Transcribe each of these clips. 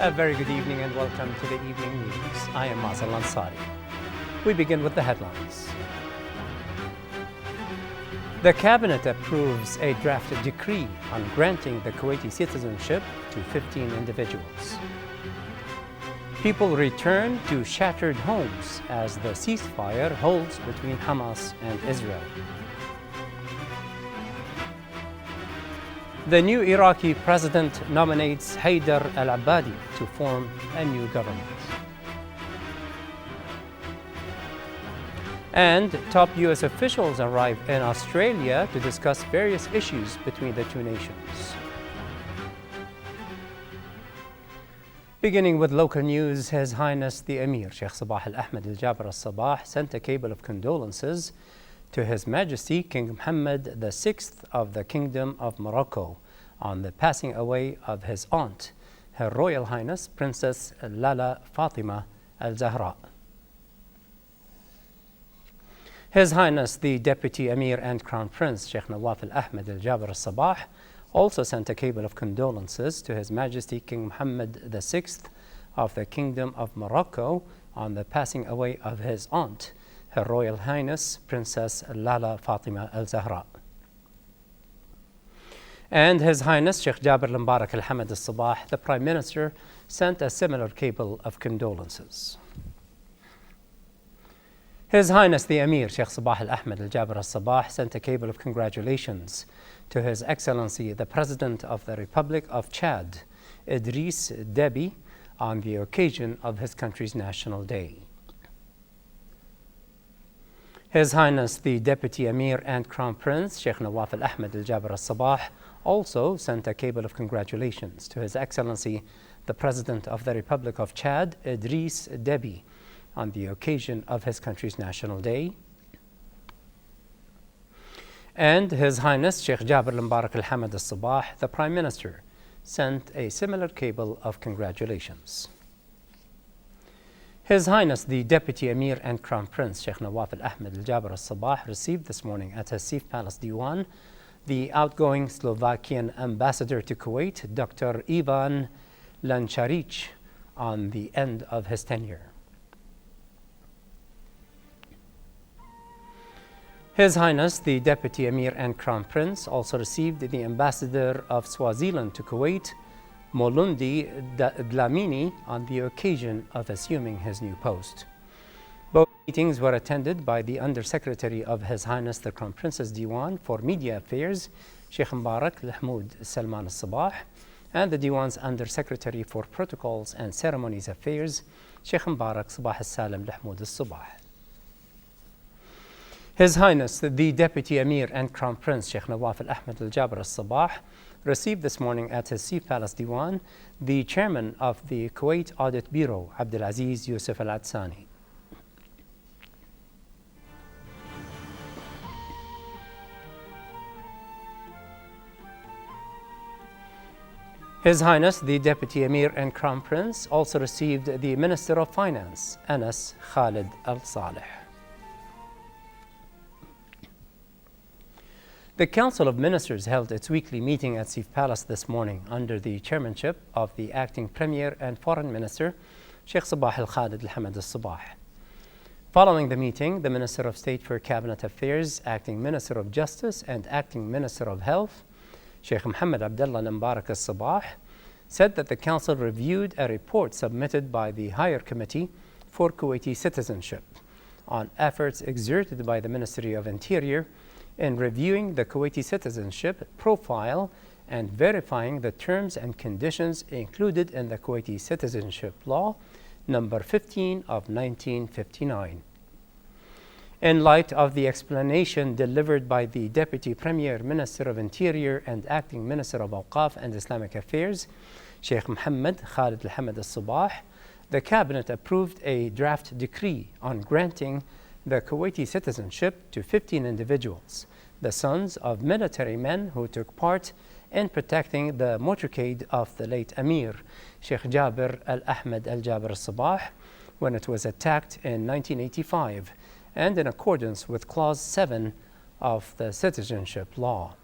A very good evening and welcome to the Evening News. I am Mazal Ansari. We begin with the headlines. The Cabinet approves a draft decree on granting the Kuwaiti citizenship to 15 individuals. People return to shattered homes as the ceasefire holds between Hamas and Israel. The new Iraqi president nominates Haider al-Abadi to form a new government. And top U.S. officials arrive in Australia to discuss various issues between the two nations. Beginning with local news, His Highness the Emir, Sheikh Sabah al-Ahmed al-Jaber al-Sabah, sent a cable of condolences to His Majesty King Mohammed VI of the Kingdom of Morocco on the passing away of his aunt, Her Royal Highness Princess Lala Fatima al-Zahra. His Highness the Deputy Emir and Crown Prince Sheikh Nawaf al-Ahmed al-Jaber al-Sabah also sent a cable of condolences to His Majesty King Mohammed VI of the Kingdom of Morocco on the passing away of his aunt, Her Royal Highness Princess Lala Fatima al-Zahra. And His Highness Sheikh Jaber al-Mbarak al-Hamad al-Sabah, the Prime Minister, sent a similar cable of condolences. His Highness the Emir Sheikh Sabah al-Ahmed al-Jaber al-Sabah sent a cable of congratulations to His Excellency the President of the Republic of Chad, Idris Deby, on the occasion of his country's National Day. His Highness the Deputy Emir and Crown Prince Sheikh Nawaf al-Ahmed al-Jaber al-Sabah also sent a cable of congratulations to His Excellency the President of the Republic of Chad, Idris Deby, on the occasion of his country's National Day. And His Highness Sheikh Jaber al-Mbarak al-Hamad al-Sabah, the Prime Minister, sent a similar cable of congratulations. His Highness the Deputy Emir and Crown Prince Sheikh Nawaf al-Ahmed al-Jaber al-Sabah received this morning at his Sif Palace Diwan the outgoing Slovakian ambassador to Kuwait, Dr. Ivan Lancharic, on the end of his tenure. His Highness the Deputy Emir and Crown Prince also received the ambassador of Swaziland to Kuwait, Molundi Dlamini, on the occasion of assuming his new post. Both meetings were attended by the Undersecretary of His Highness the Crown Prince's Diwan for Media Affairs, Sheikh Mbarak Lahmoud Salman al-Sabah, and the Diwan's Undersecretary for Protocols and Ceremonies Affairs, Sheikh Mbarak Sabah al-Salam Lahmoud al-Sabah. His Highness the Deputy Emir and Crown Prince Sheikh Nawaf al-Ahmed al-Jaber al-Sabah received this morning at his Sif Palace Diwan the Chairman of the Kuwait Audit Bureau, Abdulaziz Yusuf al-Adsani. His Highness the Deputy Emir and Crown Prince also received the Minister of Finance, Anas Khalid al-Saleh. The Council of Ministers held its weekly meeting at Sif Palace this morning under the chairmanship of the Acting Premier and Foreign Minister, Sheikh Sabah al-Khalid al-Hamad al-Sabah. Following the meeting, the Minister of State for Cabinet Affairs, Acting Minister of Justice, and Acting Minister of Health, Sheikh Mohammed Abdullah al-Mbarak al-Sabah, said that the Council reviewed a report submitted by the Higher Committee for Kuwaiti Citizenship on efforts exerted by the Ministry of Interior in reviewing the Kuwaiti citizenship profile and verifying the terms and conditions included in the Kuwaiti Citizenship Law number 15 of 1959. In light of the explanation delivered by the Deputy Premier, Minister of Interior and Acting Minister of Awqaf and Islamic Affairs, Sheikh Mohammed Khalid al-Hamad al-Sabah, the Cabinet approved a draft decree on granting the Kuwaiti citizenship to 15 individuals, the sons of military men who took part in protecting the motorcade of the late Emir, Sheikh Jaber al-Ahmed al-Jaber al-Sabah, when it was attacked in 1985, and in accordance with Clause 7 of the Citizenship Law.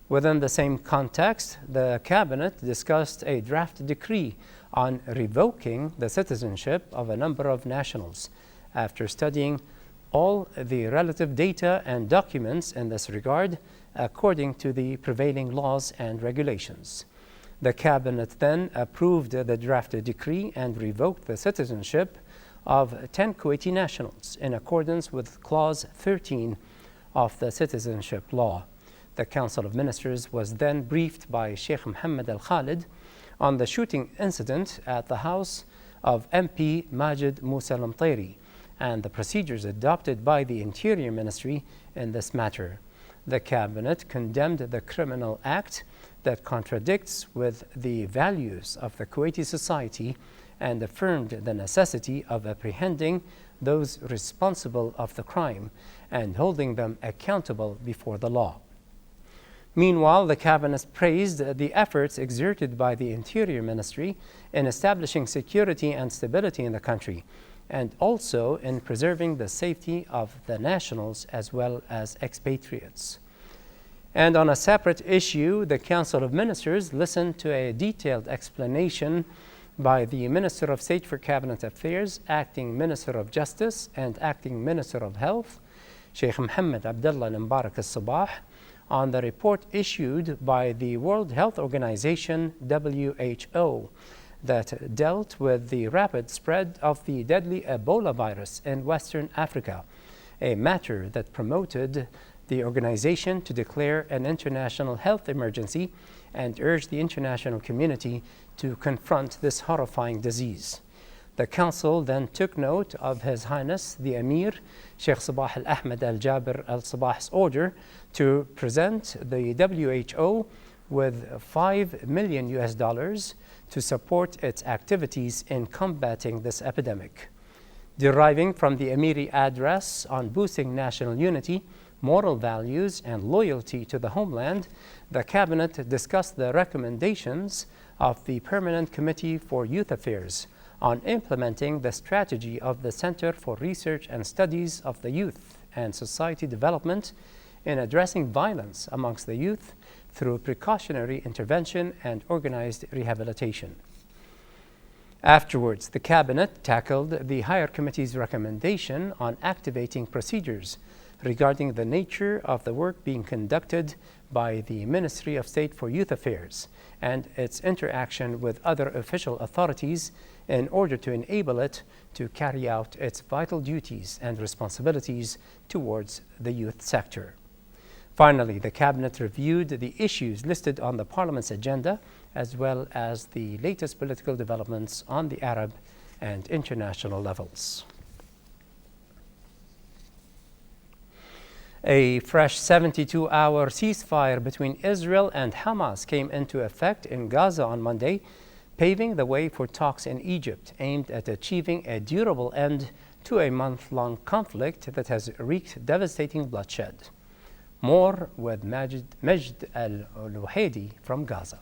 Within the same context, the Cabinet discussed a draft decree on revoking the citizenship of a number of nationals after studying all the relative data and documents in this regard according to the prevailing laws and regulations. The Cabinet then approved the drafted decree and revoked the citizenship of 10 Kuwaiti nationals in accordance with Clause 13 of the Citizenship Law. The Council of Ministers was then briefed by Sheikh Mohammed Al Khalid on the shooting incident at the house of MP Majid Musa Al-Mtairi and the procedures adopted by the Interior Ministry in this matter. The Cabinet condemned the criminal act that contradicts with the values of the Kuwaiti society and affirmed the necessity of apprehending those responsible of the crime and holding them accountable before the law. Meanwhile, the Cabinet praised the efforts exerted by the Interior Ministry in establishing security and stability in the country, and also in preserving the safety of the nationals as well as expatriates. And on a separate issue, the Council of Ministers listened to a detailed explanation by the Minister of State for Cabinet Affairs, Acting Minister of Justice, and Acting Minister of Health, Sheikh Mohammed Abdullah Al-Mubarak Al-Sabah, on the report issued by the World Health Organization, WHO, that dealt with the rapid spread of the deadly Ebola virus in Western Africa, a matter that promoted the organization to declare an international health emergency and urge the international community to confront this horrifying disease. The Council then took note of His Highness the Emir, Sheikh Sabah Al-Ahmed Al-Jabir Al-Sabah's order to present the WHO with $5 million to support its activities in combating this epidemic. Deriving from the Emiri address on boosting national unity, moral values, and loyalty to the homeland, the Cabinet discussed the recommendations of the Permanent Committee for Youth Affairs on implementing the strategy of the Center for Research and Studies of the Youth and Society Development in addressing violence amongst the youth through precautionary intervention and organized rehabilitation. Afterwards, the Cabinet tackled the Higher Committee's recommendation on activating procedures regarding the nature of the work being conducted by the Ministry of State for Youth Affairs and its interaction with other official authorities in order to enable it to carry out its vital duties and responsibilities towards the youth sector. Finally, the Cabinet reviewed the issues listed on the Parliament's agenda as well as the latest political developments on the Arab and international levels. A fresh 72-hour ceasefire between Israel and Hamas came into effect in Gaza on Monday, paving the way for talks in Egypt aimed at achieving a durable end to a month-long conflict that has wreaked devastating bloodshed. More with Majd Al-Luhaidi from Gaza.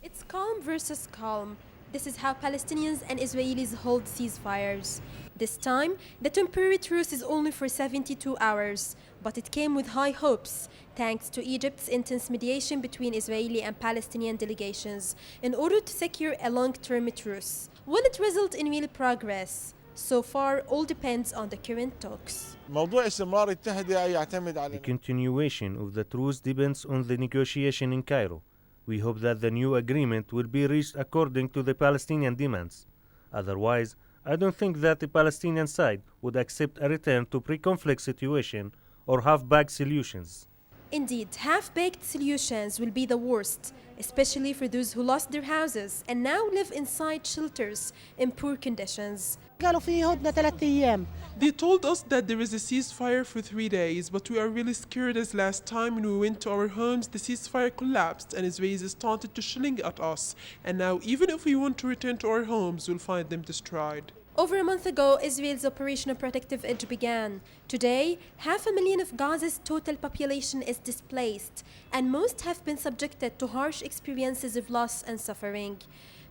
It's calm versus calm. This is how Palestinians and Israelis hold ceasefires. This time, the temporary truce is only for 72 hours, but it came with high hopes, thanks to Egypt's intense mediation between Israeli and Palestinian delegations in order to secure a long-term truce. Will it result in real progress? So far, all depends on the current talks. The continuation of the truce depends on the negotiation in Cairo. We hope that the new agreement will be reached according to the Palestinian demands. Otherwise, I don't think that the Palestinian side would accept a return to pre-conflict situation or half-baked solutions. Indeed, half-baked solutions will be the worst, especially for those who lost their houses and now live inside shelters in poor conditions. They told us that there is a ceasefire for 3 days, but we are really scared as last time when we went to our homes, the ceasefire collapsed and Israelis started to shelling at us. And now even if we want to return to our homes, we'll find them destroyed. Over a month ago, Israel's Operation Protective Edge began. Today, 500,000 of Gaza's total population is displaced, and most have been subjected to harsh experiences of loss and suffering.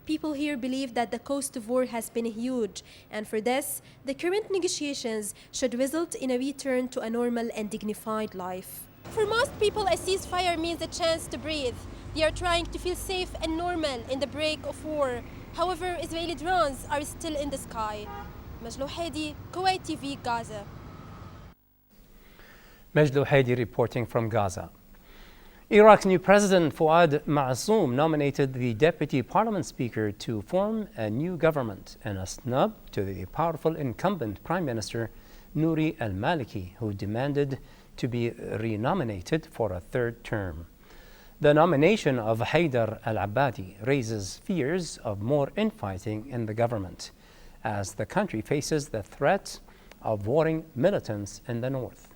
People here believe that the cost of war has been huge, and for this, the current negotiations should result in a return to a normal and dignified life. For most people, a ceasefire means a chance to breathe. They are trying to feel safe and normal in the break of war. However, Israeli drones are still in the sky. Majlou Hadi, Kuwait TV, Gaza. Majlou Hadi reporting from Gaza. Iraq's new president Fouad Ma'soum nominated the deputy parliament speaker to form a new government and a snub to the powerful incumbent prime minister Nouri al-Maliki, who demanded to be renominated for a third term. The nomination of Haidar al-Abadi raises fears of more infighting in the government as the country faces the threat of warring militants in the north.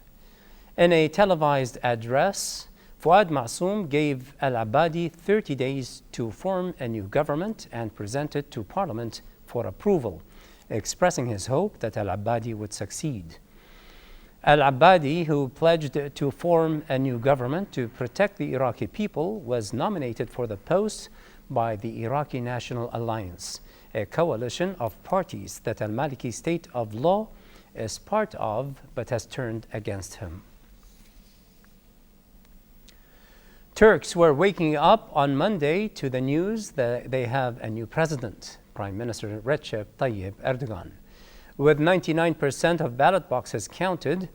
In a televised address, Fouad Ma'soum gave al-Abadi 30 days to form a new government and present it to Parliament for approval, expressing his hope that al-Abadi would succeed. Al-Abadi, who pledged to form a new government to protect the Iraqi people, was nominated for the post by the Iraqi National Alliance, a coalition of parties that al-Maliki state of law is part of but has turned against him. Turks were waking up on Monday to the news that they have a new president, Prime Minister Recep Tayyip Erdogan. With 99% of ballot boxes counted,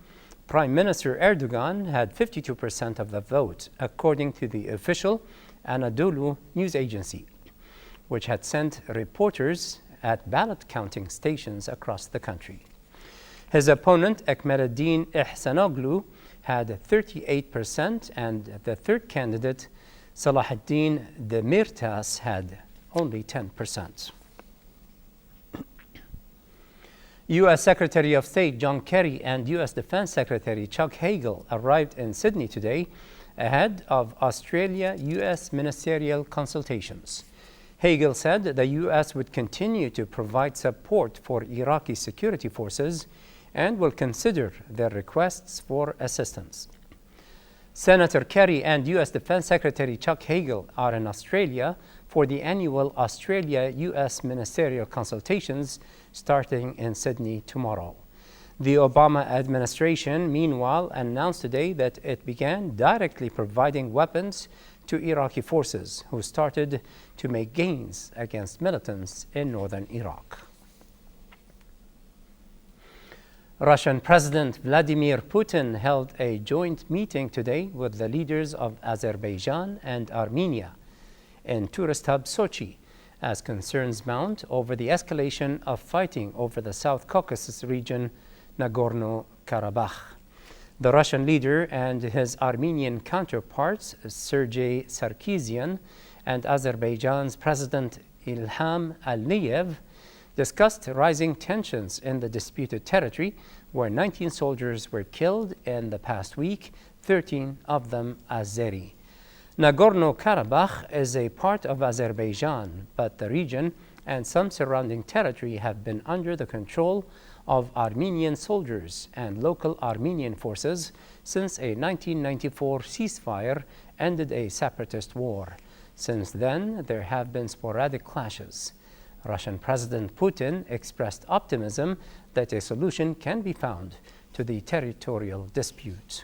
Prime Minister Erdogan had 52% of the vote, according to the official Anadolu news agency, which had sent reporters at ballot counting stations across the country. His opponent, Ekmeleddin Ihsanoglu, had 38%, and the third candidate, Salahuddin Demirtas, had only 10%. U.S. Secretary of State John Kerry and U.S. Defense Secretary Chuck Hagel arrived in Sydney today ahead of Australia-U.S. ministerial consultations. Hagel said the U.S. would continue to provide support for Iraqi security forces and will consider their requests for assistance. Senator Kerry and U.S. Defense Secretary Chuck Hagel are in Australia for the annual Australia-U.S. ministerial consultations starting in Sydney tomorrow. The Obama administration, meanwhile, announced today that it began directly providing weapons to Iraqi forces who started to make gains against militants in northern Iraq. Russian President Vladimir Putin held a joint meeting today with the leaders of Azerbaijan and Armenia in tourist hub Sochi as concerns mount over the escalation of fighting over the South Caucasus region, Nagorno-Karabakh. The Russian leader and his Armenian counterparts, Sergei Sarkisian, and Azerbaijan's President Ilham Aliyev, discussed rising tensions in the disputed territory, where 19 soldiers were killed in the past week, 13 of them Azeri. Nagorno-Karabakh is a part of Azerbaijan, but the region and some surrounding territory have been under the control of Armenian soldiers and local Armenian forces since a 1994 ceasefire ended a separatist war. Since then, there have been sporadic clashes. Russian President Putin expressed optimism that a solution can be found to the territorial dispute.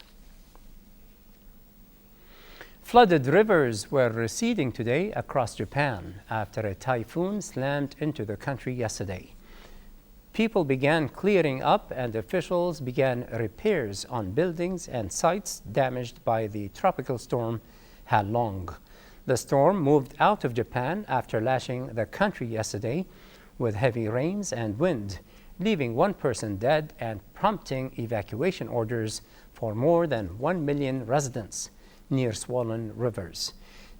Flooded rivers were receding today across Japan after a typhoon slammed into the country yesterday. People began clearing up and officials began repairs on buildings and sites damaged by the tropical storm Halong. The storm moved out of Japan after lashing the country yesterday with heavy rains and wind, leaving one person dead and prompting evacuation orders for more than 1 million residents near swollen rivers.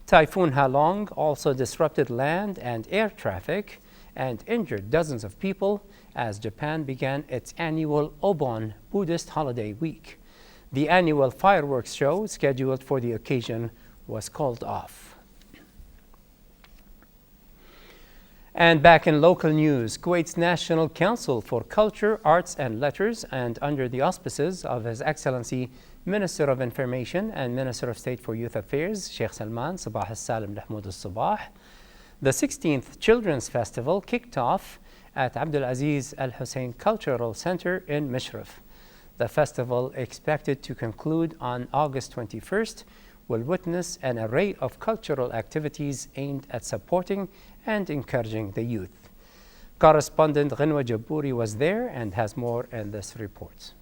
Typhoon Halong also disrupted land and air traffic and injured dozens of people as Japan began its annual Obon Buddhist holiday week. The annual fireworks show scheduled for the occasion was called off. And back in local news, Kuwait's National Council for Culture, Arts and Letters, and under the auspices of His Excellency Minister of Information and Minister of State for Youth Affairs, Sheikh Salman Sabah al-Salam Mahmoud al-Sabah, the 16th Children's Festival kicked off at Abdulaziz Al Hussein Cultural Center in Mishraf. The festival expected to conclude on August 21st will witness an array of cultural activities aimed at supporting and encouraging the youth. Correspondent Ghanwa Jabouri was there and has more in this report.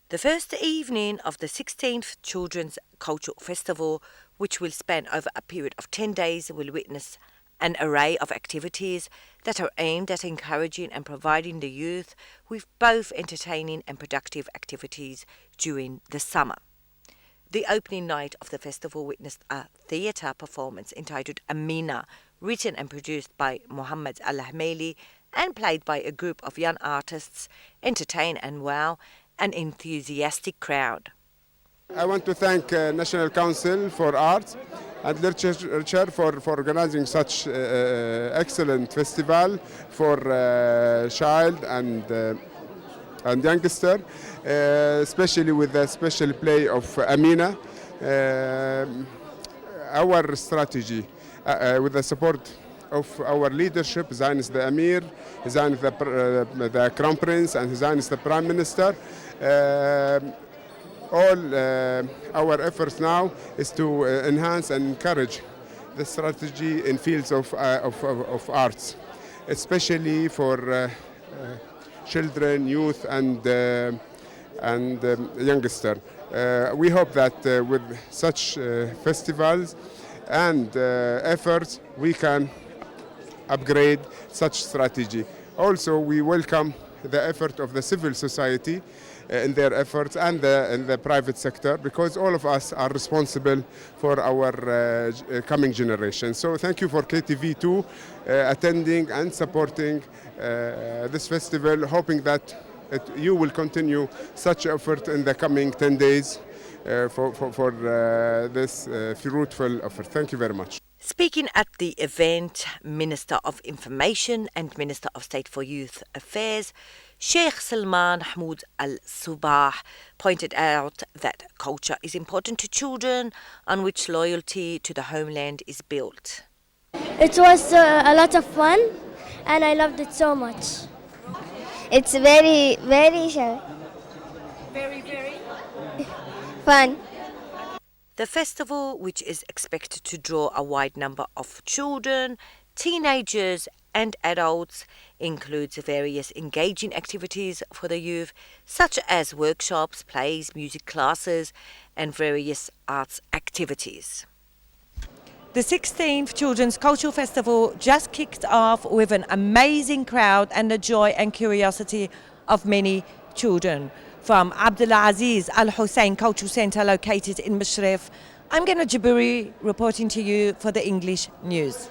The first evening of the 16th Children's Cultural Festival, which will span over a period of 10 days, will witness an array of activities that are aimed at encouraging and providing the youth with both entertaining and productive activities during the summer. The opening night of the festival witnessed a theatre performance entitled Amina, written and produced by Mohammed Al-Ahmeli and played by a group of young artists, entertain and wow an enthusiastic crowd. I want to thank National Council for Arts and Literature for organizing such excellent festival for child and youngster, especially with the special play of Amina. Our strategy with the support of our leadership, His Highness the Emir, His Highness the Crown Prince, and His Highness the Prime Minister. All our efforts now is to enhance and encourage the strategy in fields of arts, especially for children, youth, and youngster. We hope that with such festivals and efforts, we can upgrade such strategy. Also, we welcome the effort of the civil society in their efforts and in the private sector, because all of us are responsible for our coming generation. So thank you for KTV2 attending and supporting this festival, hoping that you will continue such effort in the coming 10 days for this fruitful effort. Thank you very much. Speaking at the event, Minister of Information and Minister of State for Youth Affairs, Sheikh Salman Hamoud Al-Subah, pointed out that culture is important to children on which loyalty to the homeland is built. It was a lot of fun and I loved it so much. It's very fun. The festival, which is expected to draw a wide number of children, teenagers and adults, includes various engaging activities for the youth, such as workshops, plays, music classes and various arts activities. The 16th Children's Cultural Festival just kicked off with an amazing crowd and the joy and curiosity of many children. From Abdulaziz Al Hussein Cultural Centre located in Mashrif, I'm Ghanwa Jabouri reporting to you for the English News.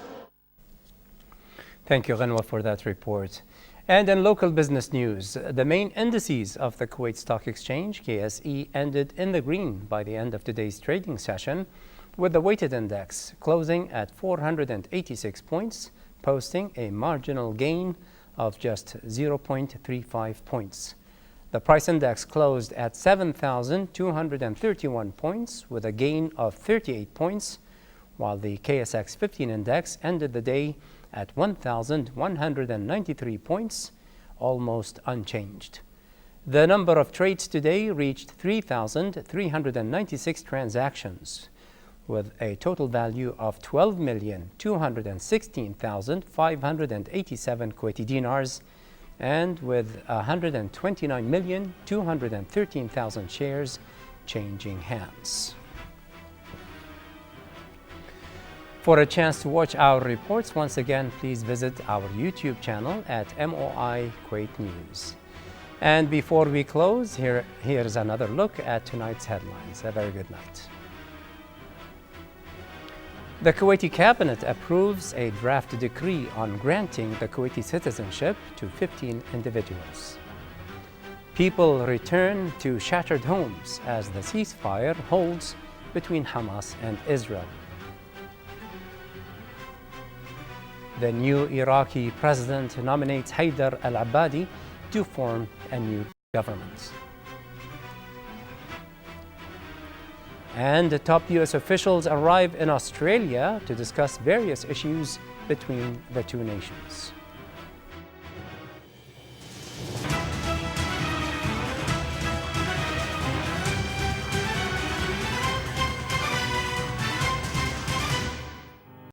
Thank you, Ghanwa, for that report. And in local business news, the main indices of the Kuwait Stock Exchange, KSE, ended in the green by the end of today's trading session, with the weighted index closing at 486 points, posting a marginal gain of just 0.35 points. The price index closed at 7,231 points with a gain of 38 points, while the KSX 15 index ended the day at 1,193 points, almost unchanged. The number of trades today reached 3,396 transactions, with a total value of 12,216,587 Kuwaiti dinars, and with 129,213,000 shares changing hands. For a chance to watch our reports, once again, please visit our YouTube channel at MOI Kuwait News. And before we close, here's another look at tonight's headlines. A very good night. The Kuwaiti cabinet approves a draft decree on granting the Kuwaiti citizenship to 15 individuals. People return to shattered homes as the ceasefire holds between Hamas and Israel. The new Iraqi president nominates Haider al-Abadi to form a new government. And the top U.S. officials arrive in Australia to discuss various issues between the two nations.